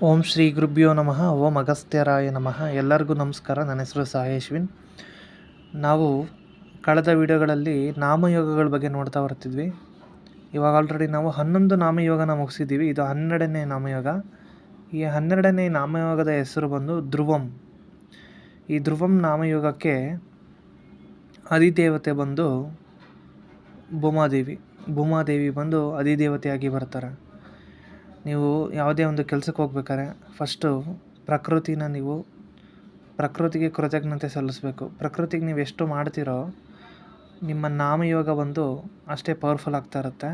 ಓಂ ಶ್ರೀ ಗುರುಭ್ಯೋ ನಮಃ. ಓಂ ಅಗಸ್ತ್ಯರಾಯ ನಮಃ. ಎಲ್ಲರಿಗೂ ನಮಸ್ಕಾರ. ನನ್ನ ಹೆಸರು ಸಾಯೇಶ್ವಿನ್. ನಾವು ಕಳೆದ ವಿಡಿಯೋಗಳಲ್ಲಿ ನಾಮಯೋಗಗಳ ಬಗ್ಗೆ ನೋಡ್ತಾ ಬರ್ತಿದ್ವಿ. ಇವಾಗ ಆಲ್ರೆಡಿ ನಾವು 11 ನಾಮಯೋಗನ ಮುಗಿಸಿದ್ದೀವಿ. ಇದು 12ನೇ ನಾಮಯೋಗ. ಈ 12ನೇ ನಾಮಯೋಗದ ಹೆಸರು ಬಂದು ಧ್ರುವಂ. ಈ ಧ್ರುವಂ ನಾಮಯೋಗಕ್ಕೆ ಅಧಿದೇವತೆ ಬಂದು ಭೂಮಾದೇವಿ ಬಂದು ಅಧಿದೇವತೆಯಾಗಿ ಬರ್ತಾರೆ. ನೀವು ಯಾವುದೇ ಒಂದು ಕೆಲಸಕ್ಕೆ ಹೋಗ್ಬೇಕಾದ್ರೆ ಫಸ್ಟು ಪ್ರಕೃತಿಗೆ ಕೃತಜ್ಞತೆ ಸಲ್ಲಿಸಬೇಕು. ಪ್ರಕೃತಿಗೆ ನೀವು ಎಷ್ಟು ಮಾಡ್ತೀರೋ ನಿಮ್ಮ ನಾಮಯೋಗ ಬಂದು ಅಷ್ಟೇ ಪವರ್ಫುಲ್ ಆಗ್ತಾ ಇರುತ್ತೆ.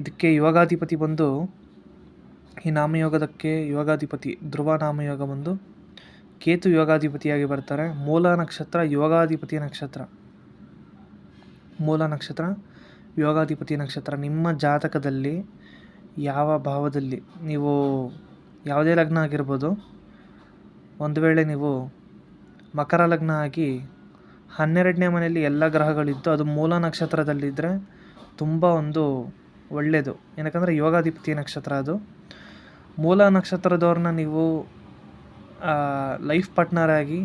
ಇದಕ್ಕೆ ಯೋಗಾಧಿಪತಿ ಬಂದು ಈ ನಾಮಯೋಗದಕ್ಕೆ ಯೋಗಾಧಿಪತಿ ಧ್ರುವ ನಾಮಯೋಗ ಬಂದು ಕೇತು ಯೋಗಾಧಿಪತಿಯಾಗಿ ಬರ್ತಾರೆ. ಮೂಲ ನಕ್ಷತ್ರ ಯೋಗಾಧಿಪತಿ ನಕ್ಷತ್ರ. ಮೂಲ ನಕ್ಷತ್ರ ಯೋಗಾಧಿಪತಿ ನಕ್ಷತ್ರ. ನಿಮ್ಮ ಜಾತಕದಲ್ಲಿ ಯಾವ ಭಾವದಲ್ಲಿ ನೀವು ಯಾವುದೇ ಲಗ್ನ ಆಗಿರ್ಬೋದು, ಒಂದು ವೇಳೆ ನೀವು ಮಕರ ಲಗ್ನ ಆಗಿ 12ನೇ ಮನೆಯಲ್ಲಿ ಎಲ್ಲ ಗ್ರಹಗಳಿದ್ದು ಅದು ಮೂಲ ನಕ್ಷತ್ರದಲ್ಲಿದ್ದರೆ ತುಂಬ ಒಂದು ಒಳ್ಳೆಯದು. ಏನಕ್ಕಂದರೆ ಯೋಗಾಧಿಪತಿ ನಕ್ಷತ್ರ ಅದು. ಮೂಲ ನಕ್ಷತ್ರದವ್ರನ್ನ ನೀವು ಲೈಫ್ ಪಾರ್ಟ್ನರ್ ಆಗಿ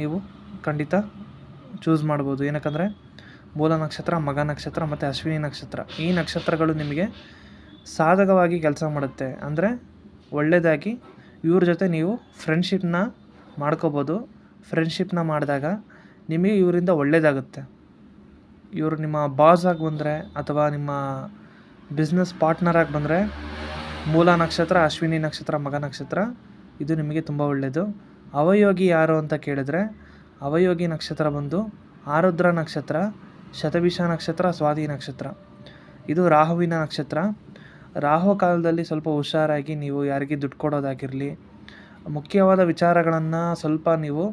ನೀವು ಖಂಡಿತ ಚೂಸ್ ಮಾಡ್ಬೋದು. ಏನಕ್ಕಂದರೆ ಮೂಲ ನಕ್ಷತ್ರ, ಮಗ ನಕ್ಷತ್ರ ಮತ್ತು ಅಶ್ವಿನಿ ನಕ್ಷತ್ರ, ಈ ನಕ್ಷತ್ರಗಳು ನಿಮಗೆ ಸಾಧಕವಾಗಿ ಕೆಲಸ ಮಾಡುತ್ತೆ. ಅಂದರೆ ಒಳ್ಳೆಯದಾಗಿ ಇವ್ರ ಜೊತೆ ನೀವು ಫ್ರೆಂಡ್ಶಿಪ್ನ ಮಾಡ್ಕೋಬೋದು. ಫ್ರೆಂಡ್ಶಿಪ್ನ ಮಾಡಿದಾಗ ನಿಮಗೆ ಇವರಿಂದ ಒಳ್ಳೆಯದಾಗುತ್ತೆ. ಇವರು ನಿಮ್ಮ ಬಾಸ್ ಆಗಿ ಬಂದರೆ ಅಥವಾ ನಿಮ್ಮ ಬಿಸ್ನೆಸ್ ಪಾರ್ಟ್ನರ್ ಆಗಿ ಬಂದರೆ ಮೂಲ ನಕ್ಷತ್ರ, ಅಶ್ವಿನಿ ನಕ್ಷತ್ರ, ಮಗ ನಕ್ಷತ್ರ ಇದು ನಿಮಗೆ ತುಂಬ ಒಳ್ಳೆಯದು. ಅವಯೋಗಿ ಯಾರು ಅಂತ ಕೇಳಿದ್ರೆ ಅವಯೋಗಿ ನಕ್ಷತ್ರ ಬಂದು ಆರುದ್ರ ನಕ್ಷತ್ರ, ಶತಭಿಷ ನಕ್ಷತ್ರ, ಸ್ವಾತಿ ನಕ್ಷತ್ರ. ಇದು ರಾಹುವಿನ ನಕ್ಷತ್ರ. ರಾಹು ಕಾಲದಲ್ಲಿ ಸ್ವಲ್ಪ ಹುಷಾರಾಗಿ ನೀವು ಯಾರಿಗೆ ದುಡ್ಡು ಕೊಡೋದಾಗಿರಲಿ, ಮುಖ್ಯವಾದ ವಿಚಾರಗಳನ್ನು ಸ್ವಲ್ಪ ನೀವು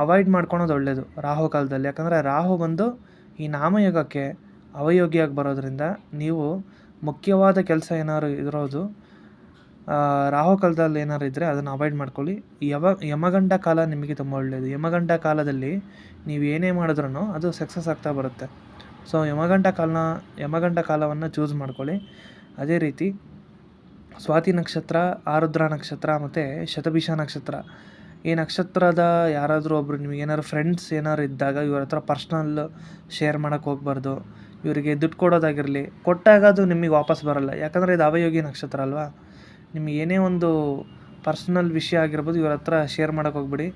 ಅವಾಯ್ಡ್ ಮಾಡ್ಕೊಳೋದು ಒಳ್ಳೆಯದು ರಾಹು ಕಾಲದಲ್ಲಿ. ಯಾಕಂದರೆ ರಾಹು ಬಂದು ಈ ನಾಮಯೋಗಕ್ಕೆ ಅವಯೋಗಿಯಾಗಿ ಬರೋದ್ರಿಂದ ನೀವು ಮುಖ್ಯವಾದ ಕೆಲಸ ಏನಾದ್ರು ಇರೋದು ರಾಹು ಕಾಲದಲ್ಲಿ ಏನಾರು ಇದ್ದರೆ ಅದನ್ನು ಅವಾಯ್ಡ್ ಮಾಡ್ಕೊಳ್ಳಿ. ಯಮಗಂಡ ಕಾಲ ನಿಮಗೆ ತುಂಬ ಒಳ್ಳೆಯದು. ಯಮಗಂಡ ಕಾಲದಲ್ಲಿ ನೀವು ಏನೇ ಮಾಡಿದ್ರೂ ಅದು ಸಕ್ಸಸ್ ಆಗ್ತಾ ಬರುತ್ತೆ. ಸೊ ಯಮಗಂಡ ಕಾಲವನ್ನು ಚೂಸ್ ಮಾಡ್ಕೊಳ್ಳಿ. ಅದೇ ರೀತಿ ಸ್ವಾತಿ ನಕ್ಷತ್ರ, ಆರುದ್ರ ನಕ್ಷತ್ರ ಮತ್ತು ಶತಭಿಷ ನಕ್ಷತ್ರ, ಈ ನಕ್ಷತ್ರದ ಯಾರಾದರೂ ಒಬ್ಬರು ನಿಮಗೆ ಏನಾದ್ರು ಫ್ರೆಂಡ್ಸ್ ಏನಾದ್ರು ಇದ್ದಾಗ ಇವ್ರ ಹತ್ರ ಪರ್ಸ್ನಲ್ ಶೇರ್ ಮಾಡೋಕ್ಕೆ ಹೋಗ್ಬಾರ್ದು. ಇವರಿಗೆ ದುಡ್ಡು ಕೊಡೋದಾಗಿರಲಿ, ಕೊಟ್ಟಾಗ ಅದು ನಿಮಗೆ ವಾಪಸ್ ಬರೋಲ್ಲ. ಯಾಕಂದರೆ ಇದು ಅವಯೋಗಿ ನಕ್ಷತ್ರ ಅಲ್ವಾ. ನಿಮಗೆ ಏನೇ ಒಂದು ಪರ್ಸ್ನಲ್ ವಿಷಯ ಆಗಿರ್ಬೋದು ಇವ್ರ ಹತ್ರ ಶೇರ್ ಮಾಡೋಕ್ಕೆ ಹೋಗ್ಬಿಡಿ.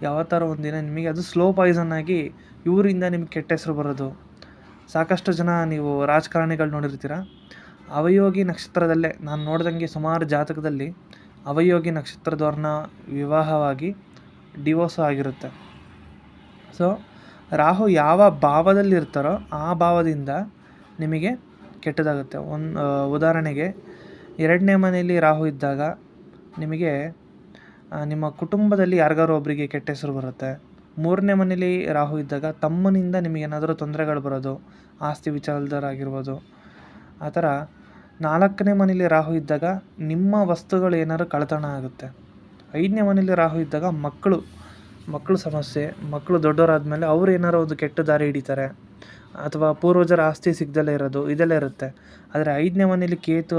ಯಾವ ಥರ ಒಂದಿನ ನಿಮಗೆ ಅದು ಸ್ಲೋ ಪಾಯ್ಸನ್ ಆಗಿ ಇವರಿಂದ ನಿಮಗೆ ಕೆಟ್ಟ ಹೆಸರು ಬರೋದು. ಸಾಕಷ್ಟು ಜನ ನೀವು ರಾಜಕಾರಣಿಗಳು ನೋಡಿರ್ತೀರ. ಅವಯೋಗಿ ನಕ್ಷತ್ರದಲ್ಲೇ ನಾನು ನೋಡ್ದಂಗೆ ಸುಮಾರು ಜಾತಕದಲ್ಲಿ ಅವಯೋಗಿ ನಕ್ಷತ್ರದವ್ರನ್ನ ವಿವಾಹವಾಗಿ ಡಿವೋರ್ಸು ಆಗಿರುತ್ತೆ. ಸೊ ರಾಹು ಯಾವ ಭಾವದಲ್ಲಿ ಇರ್ತಾರೋ ಆ ಭಾವದಿಂದ ನಿಮಗೆ ಕೆಟ್ಟದಾಗುತ್ತೆ. ಉದಾಹರಣೆಗೆ 2ನೇ ಮನೆಯಲ್ಲಿ ರಾಹು ಇದ್ದಾಗ ನಿಮಗೆ ನಿಮ್ಮ ಕುಟುಂಬದಲ್ಲಿ ಯಾರಿಗಾರು ಒಬ್ಬರಿಗೆ ಕೆಟ್ಟ ಹೆಸರು ಬರುತ್ತೆ. 3ನೇ ಮನೇಲಿ ರಾಹು ಇದ್ದಾಗ ತಮ್ಮನಿಂದ ನಿಮಗೇನಾದರೂ ತೊಂದರೆಗಳು ಬರೋದು, ಆಸ್ತಿ ವಿಚಾರದರಾಗಿರ್ಬೋದು. ಆ ಥರ 4ನೇ ಮನೇಲಿ ರಾಹು ಇದ್ದಾಗ ನಿಮ್ಮ ವಸ್ತುಗಳು ಏನಾದ್ರು ಕಳ್ಳತನ ಆಗುತ್ತೆ. 5ನೇ ಮನೇಲಿ ರಾಹು ಇದ್ದಾಗ ಮಕ್ಕಳು ಸಮಸ್ಯೆ. ಮಕ್ಕಳು ದೊಡ್ಡವರಾದ್ಮೇಲೆ ಅವ್ರು ಏನಾರು ಒಂದು ಕೆಟ್ಟ ದಾರಿ ಹಿಡಿತಾರೆ ಅಥವಾ ಪೂರ್ವಜರ ಆಸ್ತಿ ಸಿಗದಲ್ಲೇ ಇರೋದು, ಇದೆಲ್ಲ ಇರುತ್ತೆ. ಆದರೆ 5ನೇ ಮನೇಲಿ ಕೇತು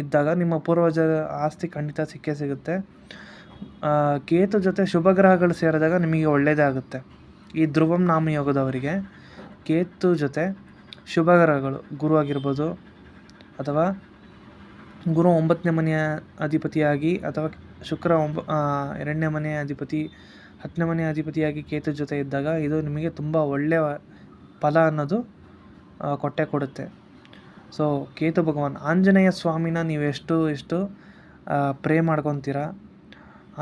ಇದ್ದಾಗ ನಿಮ್ಮ ಪೂರ್ವಜರ ಆಸ್ತಿ ಖಂಡಿತ ಸಿಕ್ಕೇ ಸಿಗುತ್ತೆ. ಕೇತು ಜೊತೆ ಶುಭ ಗ್ರಹಗಳು ಸೇರಿದಾಗ ನಿಮಗೆ ಒಳ್ಳೆಯದೇ ಆಗುತ್ತೆ. ಈ ಧ್ರುವಂ ನಾಮಯೋಗದವರಿಗೆ ಕೇತು ಜೊತೆ ಶುಭ ಗ್ರಹಗಳು ಗುರು ಆಗಿರ್ಬೋದು, ಅಥವಾ ಗುರು 9ನೇ ಮನೆಯ ಅಧಿಪತಿಯಾಗಿ, ಅಥವಾ ಶುಕ್ರ 2ನೇ ಮನೆಯ ಅಧಿಪತಿ, 10ನೇ ಮನೆಯ ಅಧಿಪತಿಯಾಗಿ ಕೇತು ಜೊತೆ ಇದ್ದಾಗ ಇದು ನಿಮಗೆ ತುಂಬ ಒಳ್ಳೆಯ ಫಲ ಅನ್ನೋದು ಕೊಟ್ಟೆ ಕೊಡುತ್ತೆ. ಸೊ ಕೇತು ಭಗವಾನ್ ಆಂಜನೇಯ ಸ್ವಾಮಿನ ನೀವು ಎಷ್ಟು ಪ್ರೇ ಮಾಡ್ಕೊತೀರ,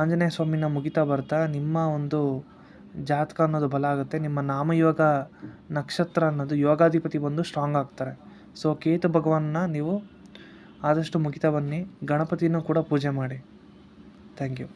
ಆಂಜನೇಯ ಸ್ವಾಮಿನ ಮುಗಿತಾ ಬರ್ತಾ ನಿಮ್ಮ ಒಂದು ಜಾತಕ ಅನ್ನೋದು ಬಲ ಆಗುತ್ತೆ. ನಿಮ್ಮ ನಾಮಯೋಗ ನಕ್ಷತ್ರ ಅನ್ನೋದು ಯೋಗಾಧಿಪತಿ ಬಂದು ಸ್ಟ್ರಾಂಗ್ ಆಗ್ತಾರೆ. ಸೊ ಕೇತು ಭಗವಾನ್ನ ನೀವು ಆದಷ್ಟು ಮುಗಿತಾ ಬನ್ನಿ. ಗಣಪತಿನೂ ಕೂಡ ಪೂಜೆ ಮಾಡಿ. Thank you.